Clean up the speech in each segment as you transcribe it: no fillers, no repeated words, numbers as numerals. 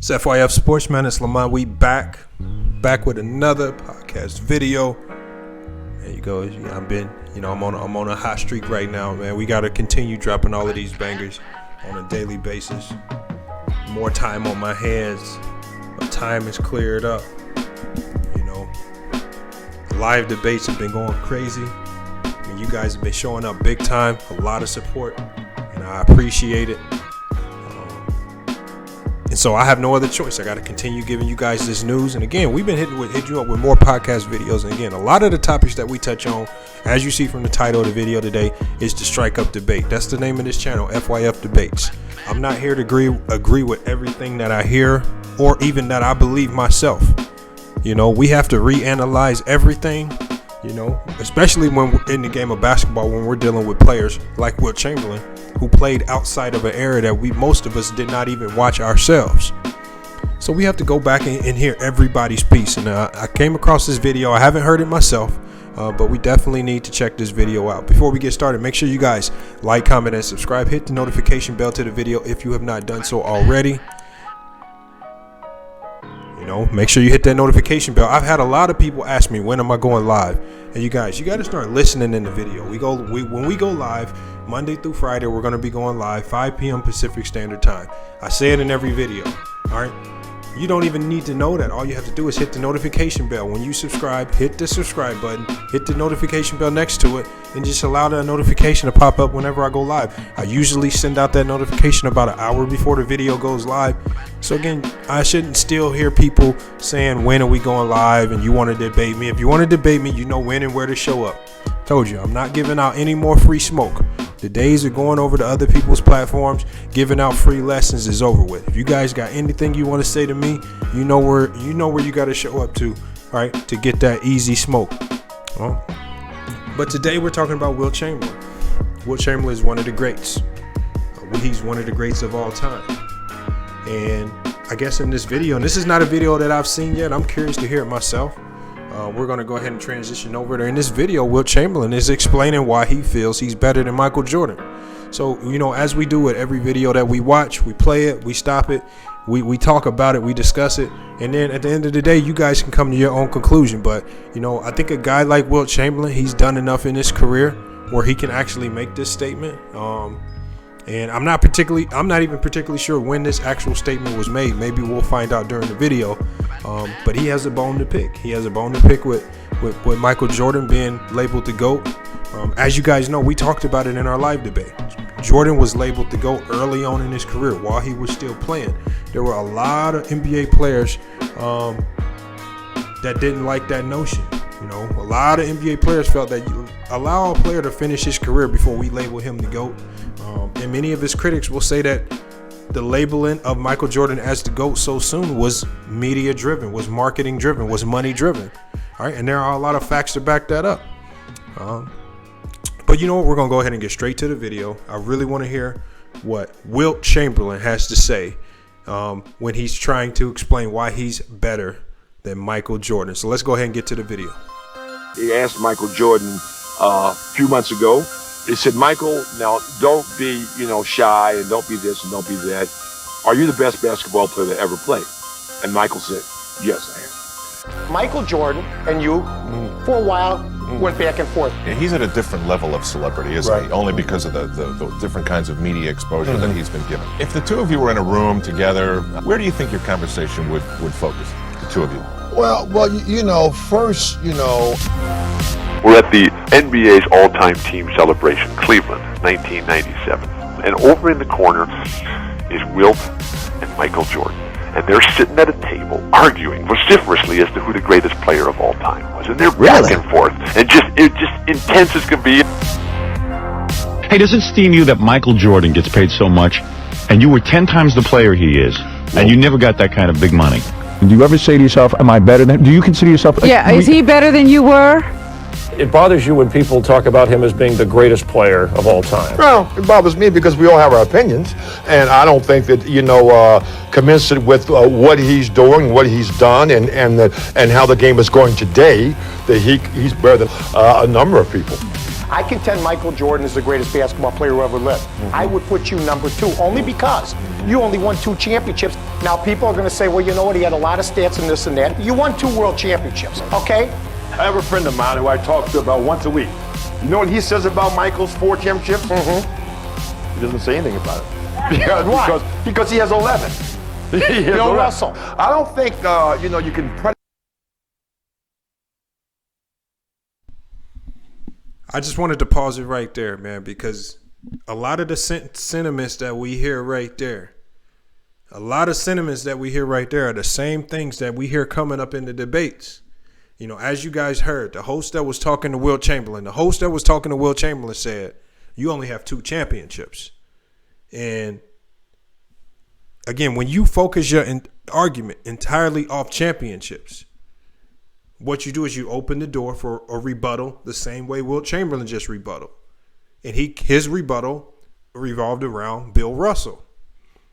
It's FYF Sportsman. It's Lamont. We back with another podcast video. There you go. I'm on a hot streak right now, man. We got to continue dropping all of these bangers on a daily basis. More time on my hands. My time is cleared up. Live debates have been going crazy. You guys have been showing up big time. A lot of support, and I appreciate it. And so I have no other choice. I got to continue giving you guys this news. And again, we've been hitting you up with more podcast videos. And again, a lot of the topics that we touch on, as you see from the title of the video today, is the Strike Up Debate. That's the name of this channel, FYF Debates. I'm not here to agree with everything that I hear or even that I believe myself. We have to reanalyze everything, especially when we're in the game of basketball, when we're dealing with players like Wilt Chamberlain, who played outside of an era that most of us did not even watch ourselves. So we have to go back and hear everybody's piece. And I came across this video. I haven't heard it myself, but we definitely need to check this video out. Before we get started, make sure you guys like, comment, and subscribe. Hit the notification bell to the video if you have not done so already. Make sure you hit that notification bell. I've had a lot of people ask me, when am I going live? And you guys, you got to start listening in the video. When we go live, Monday through Friday, we're going to be going live 5 p.m. Pacific Standard Time. I say it in every video. All right. You don't even need to know that. All you have to do is hit the notification bell. When you subscribe, hit the subscribe button, hit the notification bell next to it, and just allow that notification to pop up whenever I go live. I usually send out that notification about an hour before the video goes live. So again, I shouldn't still hear people saying, when are we going live? And you want to debate me. If you want to debate me, you know when and where to show up. Told you, I'm not giving out any more free smoke. The days of going over to other people's platforms, giving out free lessons is over with. If you guys got anything you want to say to me, you know where you got to show up to, all right, to get that easy smoke. But today we're talking about Wilt Chamberlain. Wilt Chamberlain is one of the greats. He's one of the greats of all time. And I guess in this video, and this is not a video that I've seen yet, I'm curious to hear it myself. We're going to go ahead and transition over there. In this video, Wilt Chamberlain is explaining why he feels he's better than Michael Jordan. So, as we do with every video that we watch, we play it, we stop it, we talk about it, we discuss it. And then at the end of the day, you guys can come to your own conclusion. But, I think a guy like Wilt Chamberlain, he's done enough in his career where he can actually make this statement. And I'm not even particularly sure when this actual statement was made. Maybe we'll find out during the video. But he has a bone to pick. He has a bone to pick with Michael Jordan being labeled the GOAT. As you guys know, we talked about it in our live debate. Jordan was labeled the GOAT early on in his career while he was still playing. There were a lot of NBA players that didn't like that notion. A lot of NBA players felt that you allow a player to finish his career before we label him the GOAT. And many of his critics will say that the labeling of Michael Jordan as the GOAT so soon was media driven, was marketing driven, was money driven. All right. And there are a lot of facts to back that up. But you know what? We're going to go ahead and get straight to the video. I really want to hear what Wilt Chamberlain has to say when he's trying to explain why he's better than Michael Jordan. So let's go ahead and get to the video. He asked Michael Jordan a few months ago. He said, Michael, now don't be, shy and don't be this and don't be that. Are you the best basketball player that ever played? And Michael said, yes, I am. Michael Jordan and you, for a while, went back and forth. Yeah, he's at a different level of celebrity, isn't he? Only because of the different kinds of media exposure that he's been given. If the two of you were in a room together, where do you think your conversation would focus, the two of you? Well, first, We're at the NBA's all-time team celebration, Cleveland, 1997. And over in the corner is Wilt and Michael Jordan. And they're sitting at a table arguing vociferously as to who the greatest player of all time was. And they're back and forth. And it's just intense as can be. Hey, does it steam you that Michael Jordan gets paid so much and you were 10 times the player he is and you never got that kind of big money? Do you ever say to yourself, am I better than him? Do you consider yourself... Yeah, is he better than you were? It bothers you when people talk about him as being the greatest player of all time. Well, it bothers me because we all have our opinions, and I don't think that, commensurate with what he's doing, what he's done, and how the game is going today, that he's better than a number of people. I contend Michael Jordan is the greatest basketball player who ever lived. I would put you number 2, only because you only won 2 championships. Now, people are going to say, well, you know what? He had a lot of stats and this and that. You won 2 world championships, okay? I have a friend of mine who I talk to about once a week. You know what he says about Michael's 4 championships? He doesn't say anything about it. Because he has 11. Bill Russell. I don't think, you can I just wanted to pause it right there, man, because a lot of the sentiments that we hear right there, are the same things that we hear coming up in the debates. You know, as you guys heard, the host that was talking to Wilt Chamberlain, said, you only have 2 championships. And again, when you focus your argument entirely off championships, what you do is you open the door for a rebuttal the same way Wilt Chamberlain just rebutted. And his rebuttal revolved around Bill Russell.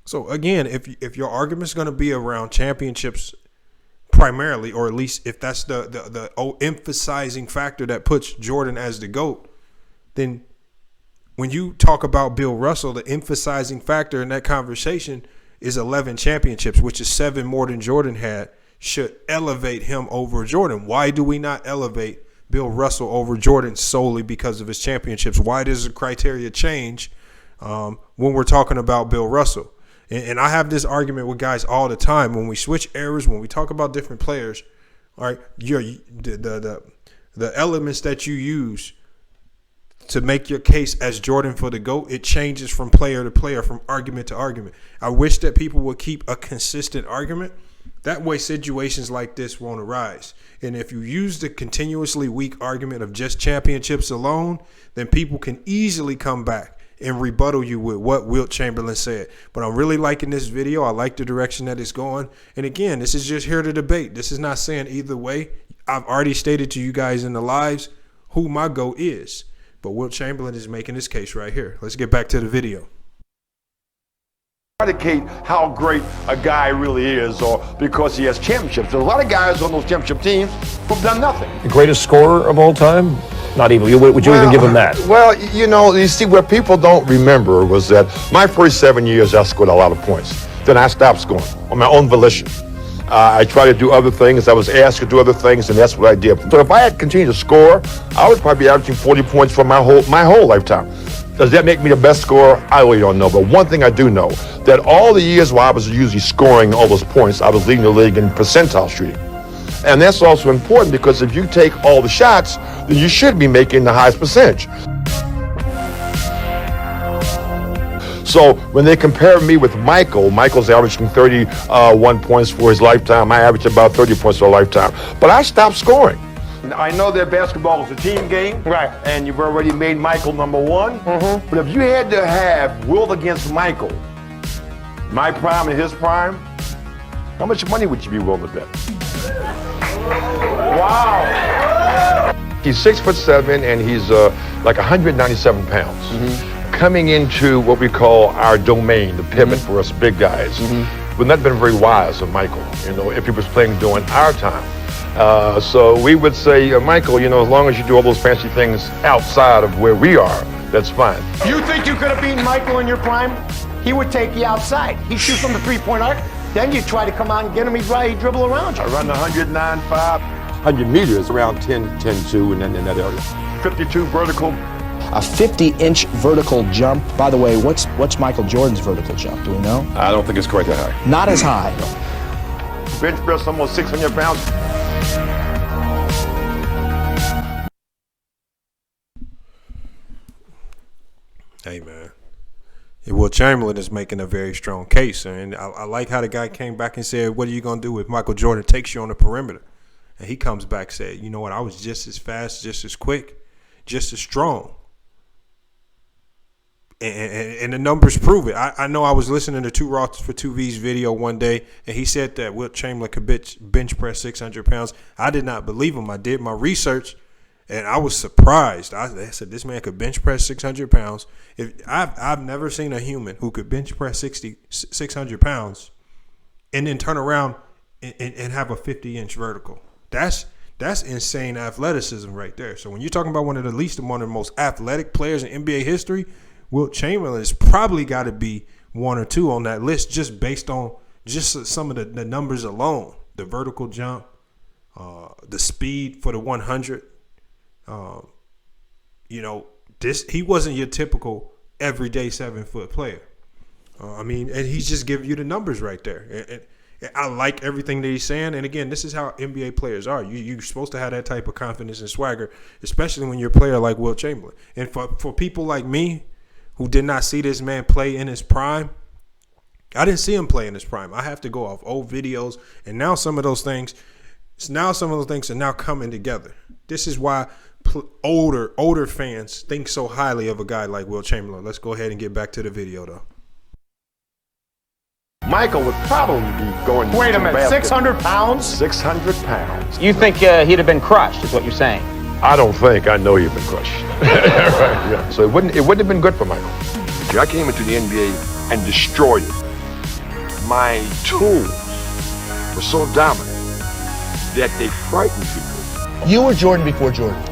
So again, if your argument is going to be around championships primarily, or at least if that's the emphasizing factor that puts Jordan as the GOAT, then when you talk about Bill Russell, the emphasizing factor in that conversation is 11 championships, which is 7 more than Jordan had, should elevate him over Jordan. Why do we not elevate Bill Russell over Jordan solely because of his championships? Why does the criteria change when we're talking about Bill Russell? And I have this argument with guys all the time. When we switch eras, when we talk about different players, all right, the elements that you use to make your case as Jordan for the GOAT, it changes from player to player, from argument to argument. I wish that people would keep a consistent argument. That way situations like this won't arise. And if you use the continuously weak argument of just championships alone, then people can easily come back and rebuttal you with what Wilt Chamberlain said. But I'm really liking this video. I like the direction that it's going. And again, this is just here to debate. This is not saying either way. I've already stated to you guys in the lives who my GOAT is. But Wilt Chamberlain is making his case right here. Let's get back to the video. Indicate how great a guy really is, or because he has championships. There's a lot of guys on those championship teams who've done nothing. The greatest scorer of all time? Not even. Would you even give him that? Well, you see, what people don't remember was that my first 7 years, I scored a lot of points. Then I stopped scoring on my own volition. I tried to do other things. I was asked to do other things, and that's what I did. So if I had continued to score, I would probably be averaging 40 points for my whole lifetime. Does that make me the best scorer? I really don't know. But one thing I do know, that all the years while I was usually scoring all those points, I was leading the league in percentile shooting. And that's also important because if you take all the shots, then you should be making the highest percentage. So when they compare me with Michael's averaging 31 points for his lifetime. I averaged about 30 points for a lifetime. But I stopped scoring. I know that basketball is a team game, right? And you've already made Michael number 1. But if you had to have Wilt against Michael, my prime and his prime, how much money would you be willing to bet? Wow! He's 6'7" and he's like 197 pounds. Coming into what we call our domain, the pivot for us big guys, would not have been very wise of Michael, if he was playing during our time. So we would say, Michael, as long as you do all those fancy things outside of where we are, that's fine. You think you could have beaten Michael in your prime? He would take you outside. He'd shoot from the three-point arc. Then you try to come out and get him, he'd dribble around you. I run 109.5, 100 meters, around 10.2 in that area. 52 vertical. A 50-inch vertical jump. By the way, what's Michael Jordan's vertical jump? Do we know? I don't think it's quite that high. Not as high. Bench press almost 600 pounds. Hey, man. Wilt Chamberlain is making a very strong case. And I like how the guy came back and said, what are you going to do if Michael Jordan takes you on the perimeter? And he comes back and said, you know what, I was just as fast, just as quick, just as strong. And the numbers prove it. I know I was listening to 2 Roths for 2 V's video one day, and he said that Wilt Chamberlain could bench press 600 pounds. I did not believe him. I did my research, and I was surprised. I said, this man could bench press 600 pounds. I've never seen a human who could bench press 600 pounds and then turn around and have a 50-inch vertical. That's That's insane athleticism right there. So when you're talking about one of the most athletic players in NBA history, Wilt Chamberlain has probably got to be one or two on that list just based on just some of the numbers alone. The vertical jump, the speed for the 100. He wasn't your typical everyday 7-foot player. And he's just giving you the numbers right there. And I like everything that he's saying. And again, this is how NBA players are. You're supposed to have that type of confidence and swagger, especially when you're a player like Wilt Chamberlain. And for people like me who did not see this man play in his prime, I didn't see him play in his prime. I have to go off old videos. And now some of those things are now coming together. This is why older fans think so highly of a guy like Wilt Chamberlain. Let's go ahead and get back to the video, though. Michael would probably be going. Wait a minute, 600 pounds? 600 pounds. You think he'd have been crushed, is what you're saying? I don't think. I know you've been crushed. Right, yeah. So it wouldn't have been good for Michael. I came into the NBA and destroyed it. My tools were so dominant that they frightened people. You were Jordan before Jordan.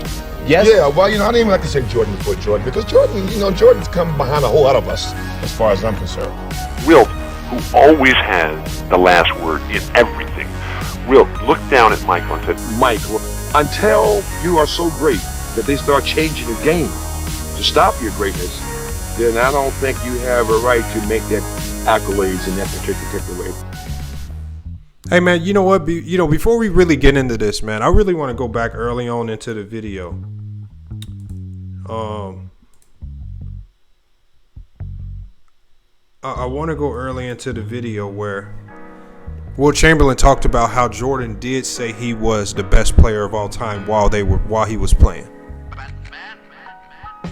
Yes? Yeah, well, I didn't even like to say Jordan before Jordan because Jordan's come behind a whole lot of us as far as I'm concerned. Wilt, who always has the last word in everything, Wilt looked down at Michael and said, Michael, until you are so great that they start changing the game to stop your greatness, then I don't think you have a right to make that accolades in that particular way. Hey, man, you know what? Before we really get into this, man, I really want to go back early on into the video. I want to go early into the video where Wilt Chamberlain talked about how Jordan did say he was the best player of all time while he was playing.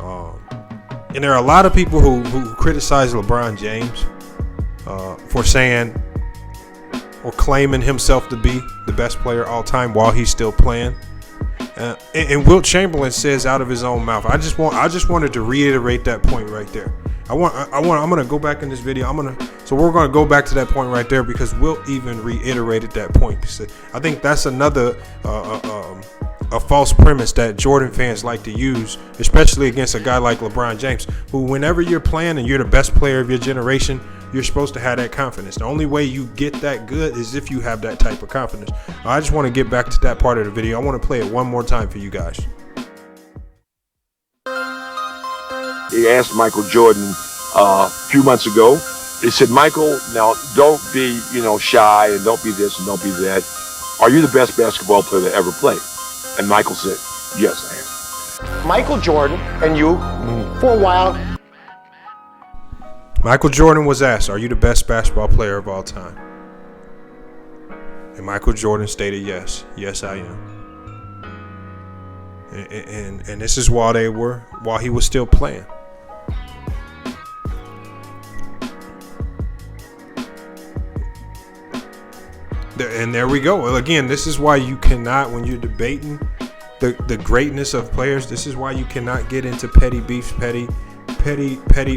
And there are a lot of people who criticize LeBron James for saying or claiming himself to be the best player all time while he's still playing. And Wilt Chamberlain says out of his own mouth. I just wanted to reiterate that point right there. I'm gonna go back in this video. So we're gonna go back to that point right there because Wilt even reiterated that point. I think that's another a false premise that Jordan fans like to use, especially against a guy like LeBron James, who whenever you're playing and you're the best player of your generation, you're supposed to have that confidence. The only way you get that good is if you have that type of confidence. I just want to get back to that part of the video. I want to play it one more time for you guys. He asked Michael Jordan a few months ago. He said, Michael, now don't be, shy and don't be this and don't be that. Are you the best basketball player that ever played? And Michael said, yes, I am. Michael Jordan and you, for a while. Michael Jordan was asked, are you the best basketball player of all time? And Michael Jordan stated, yes, I am. And this is while he was still playing. And there we go. Well, again, this is why you cannot, when you're debating the greatness of players, this is why you cannot get into petty beefs, petty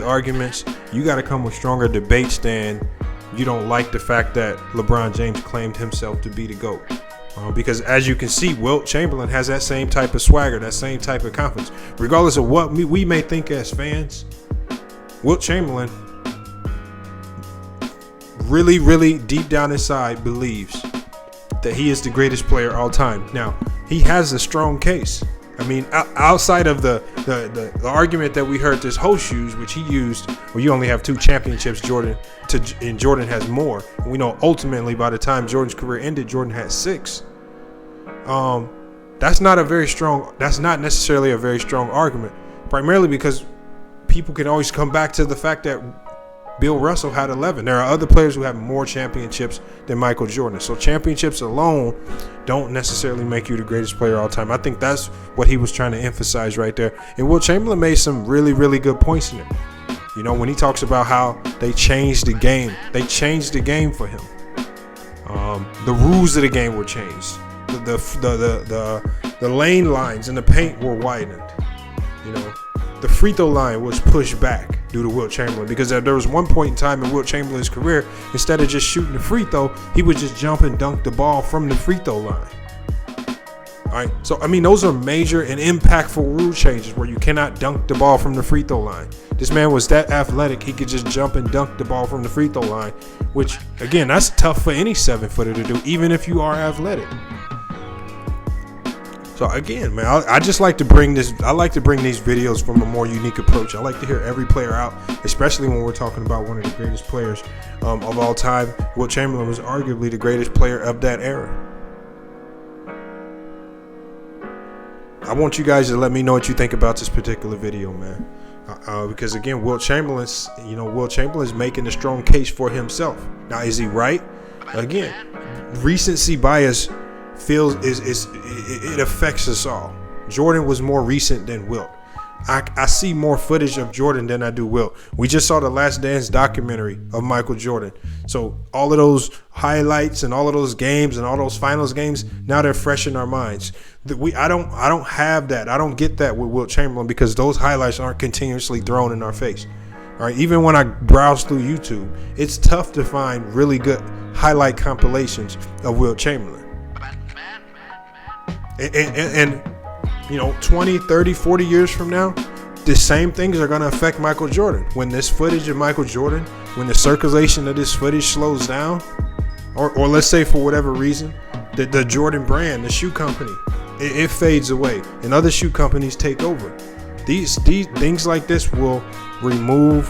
arguments. You got to come with stronger debates than you don't like the fact that LeBron James claimed himself to be the GOAT. Because as you can see, Wilt Chamberlain has that same type of swagger, that same type of confidence. Regardless of what we may think as fans, Wilt Chamberlain really, really deep down inside believes that he is the greatest player all time. Now, he has a strong case. I mean, outside of the argument that we heard this horseshoes, which he used, well, you only have 2 championships, and Jordan has more. We know ultimately by the time Jordan's career ended, Jordan had 6. That's not necessarily a very strong argument, primarily because people can always come back to the fact that Bill Russell had 11. There are other players who have more championships than Michael Jordan. So championships alone don't necessarily make you the greatest player of all time. I think that's what he was trying to emphasize right there. And Wilt Chamberlain made some really, really good points in it. When he talks about how they changed the game. They changed the game for him. The rules of the game were changed. The lane lines in the paint were widened. The free throw line was pushed back due to Wilt Chamberlain, because there was one point in time in Wilt Chamberlain's career, instead of just shooting the free throw, he would just jump and dunk the ball from the free throw line. All right, so I mean, those are major and impactful rule changes where you cannot dunk the ball from the free throw line. This man was that athletic, he could just jump and dunk the ball from the free throw line, which, again, that's tough for any 7-footer to do, even if you are athletic. So again, man, I just like to bring this. I like to bring these videos from a more unique approach. I like to hear every player out, especially when we're talking about one of the greatest players of all time. Wilt Chamberlain was arguably the greatest player of that era. I want you guys to let me know what you think about this particular video, man. Because again, Wilt Chamberlain's making a strong case for himself. Now, is he right? Again, recency bias it affects us all. Jordan was more recent than Wilt. I see more footage of Jordan than I do Wilt. We just saw the Last Dance documentary of Michael Jordan. So all of those highlights and all of those games and all those finals games, now they're fresh in our minds. I don't have that. I don't get that with Wilt Chamberlain because those highlights aren't continuously thrown in our face. All right, even when I browse through YouTube, it's tough to find really good highlight compilations of Wilt Chamberlain. And you know, 20, 30, 40 years from now, the same things are going to affect Michael Jordan. When this footage of Michael Jordan, when the circulation of this footage slows down, or let's say for whatever reason, the Jordan brand, the shoe company, it fades away and other shoe companies take over. These things like this will remove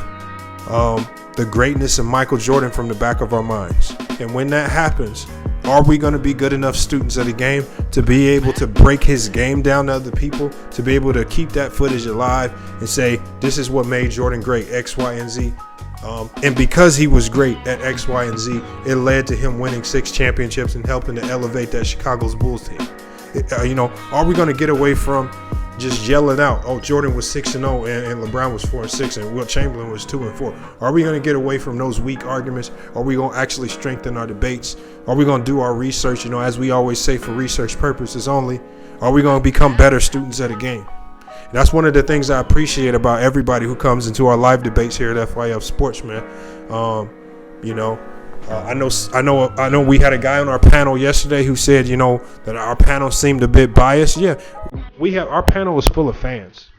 the greatness of Michael Jordan from the back of our minds. And when that happens, are we going to be good enough students of the game to be able to break his game down to other people, to be able to keep that footage alive and say, this is what made Jordan great, X, Y, and Z. And because he was great at X, Y, and Z, it led to him winning 6 championships and helping to elevate that Chicago's Bulls team. You know, are we going to get away from just yelling out, oh, Jordan was 6-0 and LeBron was 4-6 and Wilt Chamberlain was 2-4? Are we going to get away from those weak arguments? Are we going to actually strengthen our debates? Are we going to do our research, you know, as we always say, for research purposes only? Are we going to become better students of the game? And that's one of the things I appreciate about everybody who comes into our live debates here at FYF Sports, man. You know, I know we had a guy on our panel yesterday who said, you know, that our panel seemed a bit biased. Yeah, our panel was full of fans.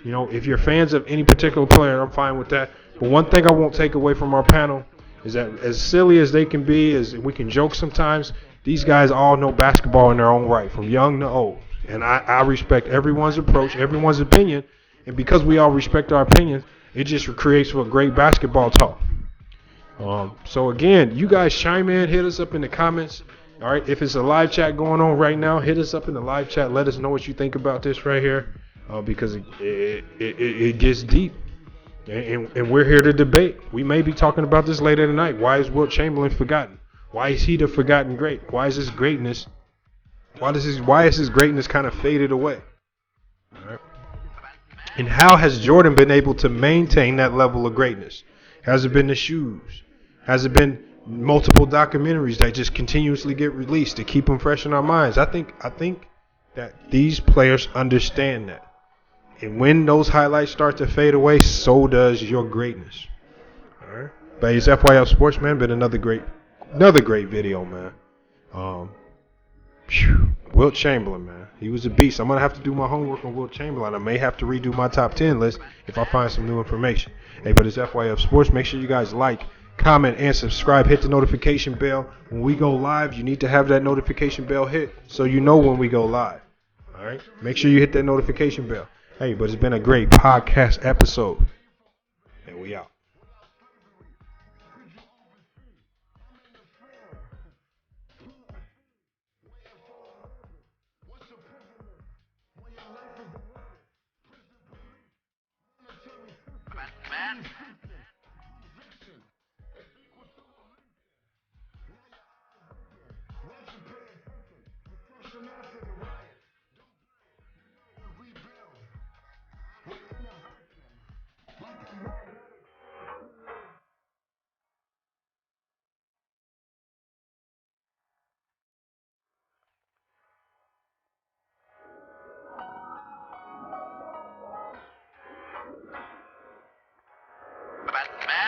You know, if you're fans of any particular player, I'm fine with that. But one thing I won't take away from our panel is that as silly as they can be, as we can joke sometimes, these guys all know basketball in their own right, from young to old. And I respect everyone's approach, everyone's opinion. And because we all respect our opinions, it just creates for a great basketball talk. So again, you guys chime in, hit us up in the comments. All right, if it's a live chat going on right now, hit us up in the live chat. Let us know what you think about this right here, because it gets deep, and we're here to debate. We may be talking about this later tonight. Why is Wilt Chamberlain forgotten? Why is he the forgotten great? Why is his greatness? Why is his greatness kind of faded away? All right. And how has Jordan been able to maintain that level of greatness? Has it been the shoes? Has it been multiple documentaries that just continuously get released to keep them fresh in our minds? I think that these players understand that. And when those highlights start to fade away, so does your greatness. All right. But it's FYF Sports, man. Been another great video, man. Wilt Chamberlain, man. He was a beast. I'm going to have to do my homework on Wilt Chamberlain. I may have to redo my top 10 list if I find some new information. Hey, but it's FYF Sports. Make sure you guys like, comment, and subscribe. Hit the notification bell. When we go live, you need to have that notification bell hit so you know when we go live. All right? Make sure you hit that notification bell. Hey, but it's been a great podcast episode. And we out.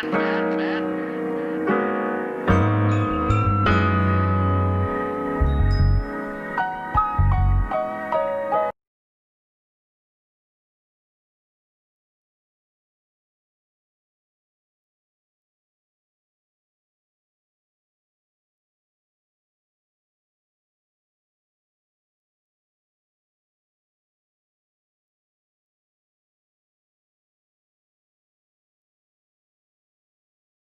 Man.